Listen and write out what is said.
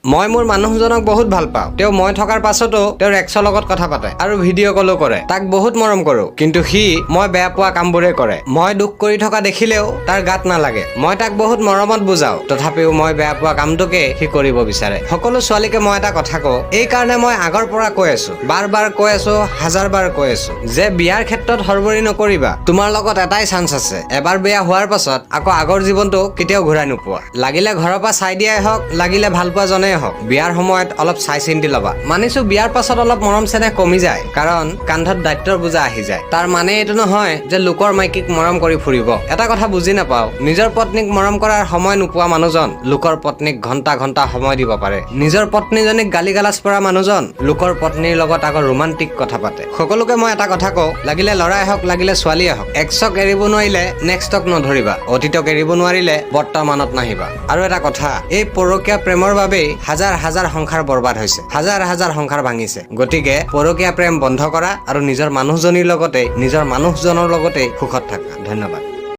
মই মোৰ মানুহজনক বহুত ভাল পাওঁ। তেওঁ মই থকাৰ পাছতো তেওঁৰ এক্সৰ লগত কথা পাতে আৰু ভিডিঅ' কলো কৰে। তাক বহুত মৰম কৰো, কিন্তু সি মই বেয়া পোৱা কামবোৰে কৰে। মই দুখ কৰি থকা দেখিলেও তাৰ গাত নালাগে। মই তাক বহুত মৰমত বুজাও, তথাপিও মই বেয়া পোৱা কামটোকে সি কৰিব বিচাৰে। সকলো ছোৱালীকে মই এটা কথা কওঁ, এই কাৰণে মই আগৰ পৰা কৈ আছো, বাৰ কৈ আছো, হাজাৰ বাৰ কৈ আছো যে বিয়াৰ ক্ষেত্ৰত হৰবৰি নকৰিবা। তোমাৰ লগত এটাই চান্স আছে, এবাৰ বিয়া হোৱাৰ পাছত আকৌ আগৰ জীৱনটো কেতিয়াও ঘূৰাই নোপোৱা। লাগিলে ঘৰৰ পৰা চাই দিয়াই হওক, লাগিলে ভাল পোৱা জনেই হওক, বিয়াৰ সময়ত অলপ চাই চিন্তি ল'বা। মানিছো বিয়াৰ পাছত অলপ মৰম চেনেহ কমি যায়, কাৰণ কান্ধত দায়িত্বৰ বোজা আহি যায়। তাৰ মানে এইটো নহয় যে লোকৰ মাইকীক মৰম কৰি ফুৰিব। এটা কথা বুজি নাপাও, নিজৰ পত্নীক মৰম কৰাৰ সময় নোপোৱা মানুহজন লোকৰ পত্নীক ঘন্টা ঘন্টা সময় দিব পাৰে। নিজৰ পত্নীজনীক গালি গালাজ পৰা মানুহজন লোকৰ পত্নীৰ লগত আকৌ ৰোমান্টিক কথা পাতে। সকলোকে মই এটা কথা কওঁ, লাগিলে ল'ৰাই হওক, লাগিলে ছোৱালীয়ে হওক, এক্সক এৰিব নোৱাৰিলে নেক্সটক নধৰিবা, অতীতক এৰিব নোৱাৰিলে বৰ্তমানত নাহিবা। আৰু এটা কথা, এই পৰকীয়া প্ৰেমৰ বাবেই হাজাৰ হাজাৰ সংসাৰ বৰবাদ হৈছে, হাজাৰ হাজাৰ সংসাৰ ভাঙিছে। গতিকে পৰকীয়া প্ৰেম বন্ধ কৰা আৰু নিজৰ মানুহজনীৰ লগতে নিজৰ মানুহজনৰ লগতে সুখত থাকা। ধন্যবাদ।